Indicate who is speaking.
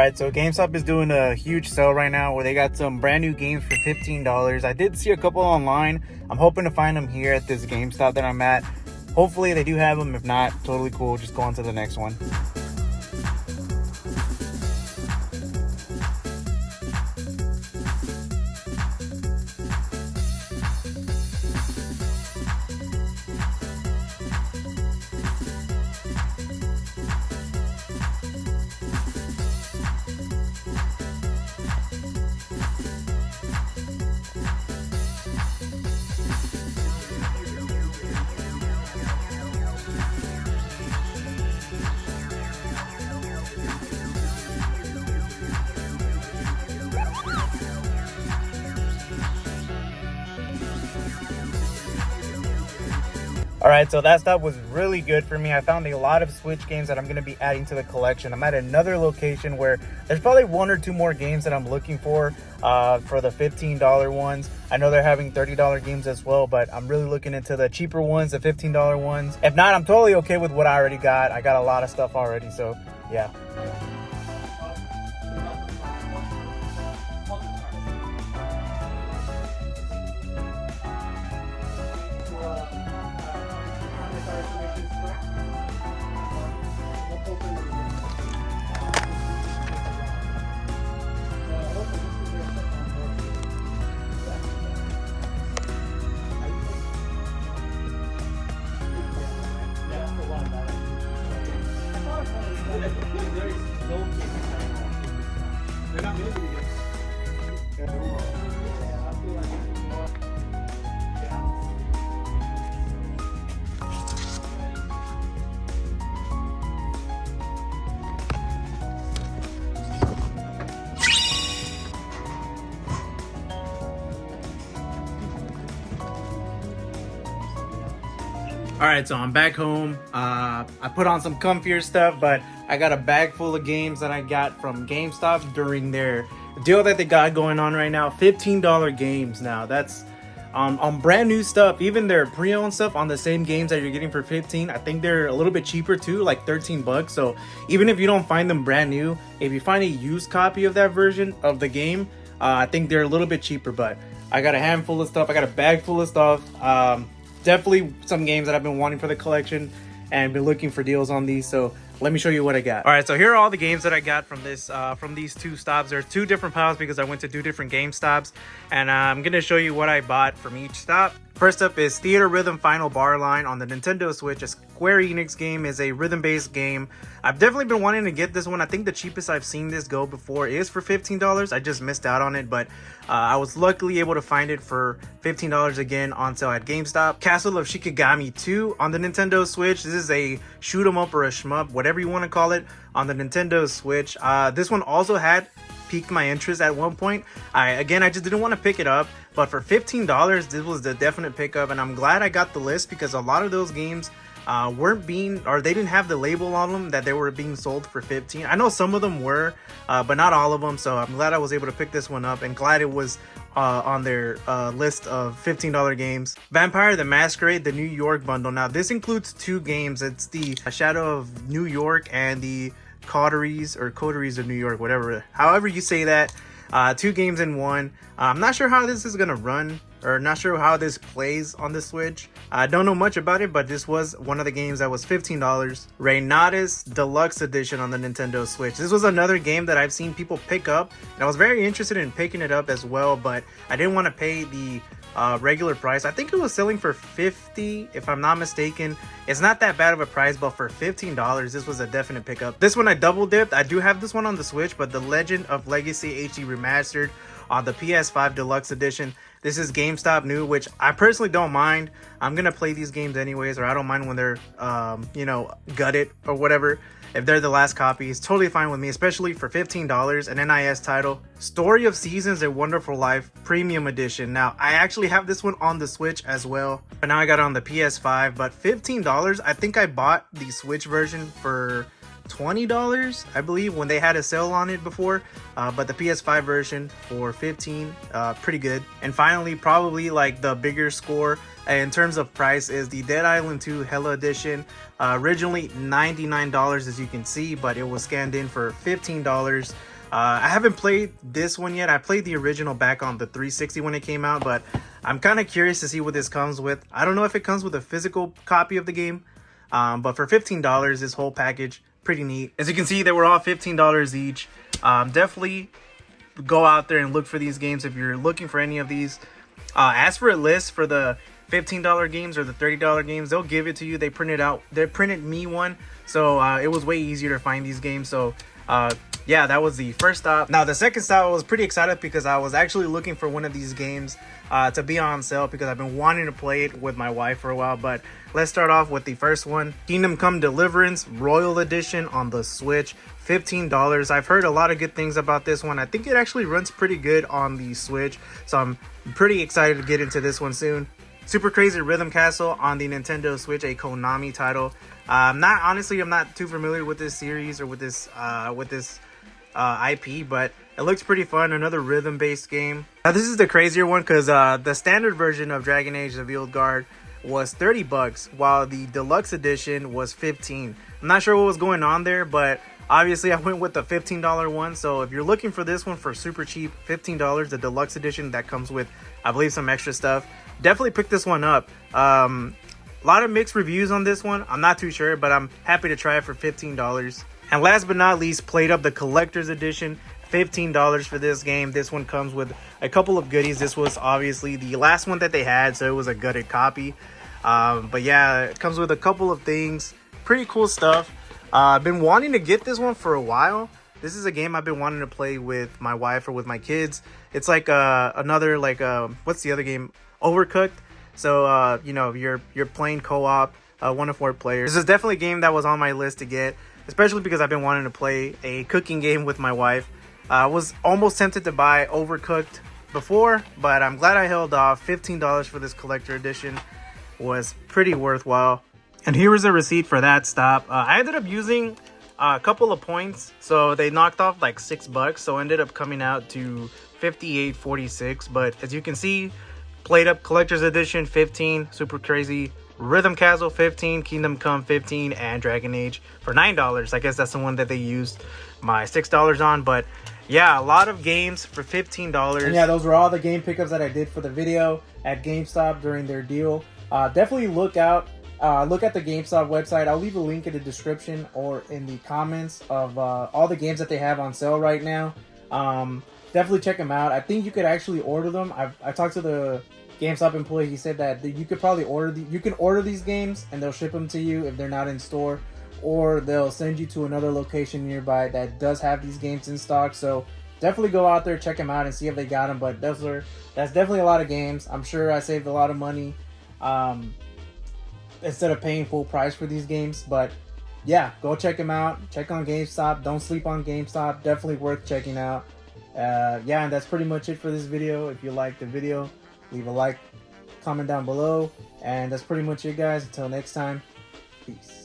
Speaker 1: Alright, so GameStop is doing a huge sale right now where they got some brand new games for $15. I did see a couple online. I'm hoping to find them here at this GameStop that I'm at. Hopefully they do have them. If not, totally cool. Just go on to the next one. Alright, so that stuff was really good for me. I found a lot of Switch games that I'm going to be adding to the collection. I'm at another location where there's probably one or two more games that I'm looking for the $15 ones. I know they're having $30 games as well, but I'm really looking into the cheaper ones, the $15 ones. If not, I'm totally okay with what I already got. I got a lot of stuff already, so yeah. Alright, so I'm back home. I put on some comfier stuff, but I got a bag full of games that I got from GameStop during their deal that they got going on right now. $15 games now. That's on brand new stuff. Even their pre-owned stuff on the same games that you're getting for 15. I think they're a little bit cheaper too, like 13 bucks. So even if you don't find them brand new, if you find a used copy of that version of the game, I think they're a little bit cheaper. But I got a handful of stuff. I got a bag full of stuff. Definitely some games that I've been wanting for the collection and been looking for deals on these. So let me show you what I got. All right, so here are all the games that I got from this from these two stops. There's two different piles because I went to two different GameStops, and I'm gonna show you what I bought from each stop. First up is Theater Rhythm Final Bar Line on the Nintendo Switch. A Square Enix game, is a rhythm-based game. I've definitely been wanting to get this one. I think the cheapest I've seen this go before is for $15. I just missed out on it, but I was luckily able to find it for $15 again on sale at GameStop. Castle of Shikigami 2 on the Nintendo Switch. This is a shoot 'em up or a shmup, whatever you want to call it, on the Nintendo Switch. This one also had piqued my interest at one point. I just didn't want to pick it up, but for $15 this was the definite pickup, and I'm glad I got the list because a lot of those games weren't being, or they didn't have the label on them that they were being sold for 15. I know some of them were, but not all of them, so I'm glad I was able to pick this one up and glad it was on their list of $15 games. Vampire the Masquerade, the New York bundle. Now this includes two games. It's the Shadow of New York and the Coteries of New York, however you say that. Two games in one. I'm not sure how this is gonna run, or not sure how this plays on the Switch. I don't know much about it, but this was one of the games that was $15. Reynatis Deluxe Edition on the Nintendo Switch. This was another game that I've seen people pick up, and I was very interested in picking it up as well, but I didn't want to pay the regular price. I think it was selling for $50 if I'm not mistaken. It's not that bad of a price, but for $15 this was a definite pickup. This one I double dipped. I do have this one on the Switch, but the Legend of Legacy HD Remastered on the PS5 Deluxe Edition. This is GameStop new, which I personally don't mind. I'm gonna play these games anyways, or I don't mind when they're gutted or whatever. If they're the last copy, it's totally fine with me, especially for $15. An NIS title. Story of Seasons: A Wonderful Life Premium Edition. Now, I actually have this one on the Switch as well, but now I got it on the PS5. But $15, I think I bought the Switch version for $20, I believe, when they had a sale on it before, but the PS5 version for $15, pretty good. And finally, probably like the bigger score in terms of price is the Dead Island 2 Hella Edition. Originally $99, as you can see, but it was scanned in for $15. I haven't played this one yet. I played the original back on the 360 when it came out, but I'm kind of curious to see what this comes with. I don't know if it comes with a physical copy of the game, but for $15, this whole package, pretty neat. As you can see, they were all $15 each. Definitely go out there and look for these games if you're looking for any of these. Ask for a list for the $15 games or the $30 games. They'll give it to you. They printed me one, so it was way easier to find these games. So yeah, that was the first stop. Now the second stop, I was pretty excited because I was actually looking for one of these games to be on sale because I've been wanting to play it with my wife for a while. But let's start off with the first one, Kingdom Come Deliverance Royal Edition on the Switch. $15. I've heard a lot of good things about this one. I think it actually runs pretty good on the Switch, so I'm pretty excited to get into this one soon. Super Crazy Rhythm Castle on the Nintendo Switch, a Konami title. I'm not too familiar with this series or with this IP, but it looks pretty fun. Another rhythm-based game. Now this is the crazier one because the standard version of Dragon Age: The Veiled Guard was $30, while the deluxe edition was $15. I'm not sure what was going on there, but obviously I went with the $15 one. So if you're looking for this one for super cheap, $15, the deluxe edition that comes with, I believe, some extra stuff, definitely pick this one up. A lot of mixed reviews on this one. I'm not too sure, but I'm happy to try it for $15. And last but not least, Played Up the Collector's Edition, $15 for this game. This one comes with a couple of goodies. This was obviously the last one that they had, so it was a gutted copy. But yeah, it comes with a couple of things. Pretty cool stuff. I've been wanting to get this one for a while. This is a game I've been wanting to play with my wife or with my kids. It's like another, like, what's the other game? Overcooked. So, you know, you're playing co-op, 1 to 4 players. This is definitely a game that was on my list to get, especially because I've been wanting to play a cooking game with my wife. I was almost tempted to buy Overcooked before, but I'm glad I held off. $15 for this collector edition was pretty worthwhile. And here is a receipt for that stop. I ended up using a couple of points, so they knocked off like $6, so ended up coming out to $58.46. But as you can see, Played Up Collector's Edition, $15. Super Crazy Rhythm Castle, $15. Kingdom Come, $15. And Dragon Age for $9. I guess that's the one that they used my $6 on. But yeah, a lot of games for $15. And yeah, those were all the game pickups that I did for the video at GameStop during their deal. Definitely look at the GameStop website. I'll leave a link in the description or in the comments of all the games that they have on sale right now. Definitely check them out. I think you could actually order them. I talked to the GameStop employee. He said that you could probably order these games and they'll ship them to you if they're not in store, or they'll send you to another location nearby that does have these games in stock. So definitely go out there, check them out, and see if they got them. But that's definitely a lot of games. I'm sure I saved a lot of money instead of paying full price for these games. But yeah, go check them out. Check on GameStop. Don't sleep on GameStop. Definitely worth checking out. Yeah, and that's pretty much it for this video. If you liked the video, leave a like, comment down below, and that's pretty much it, guys. Until next time, peace.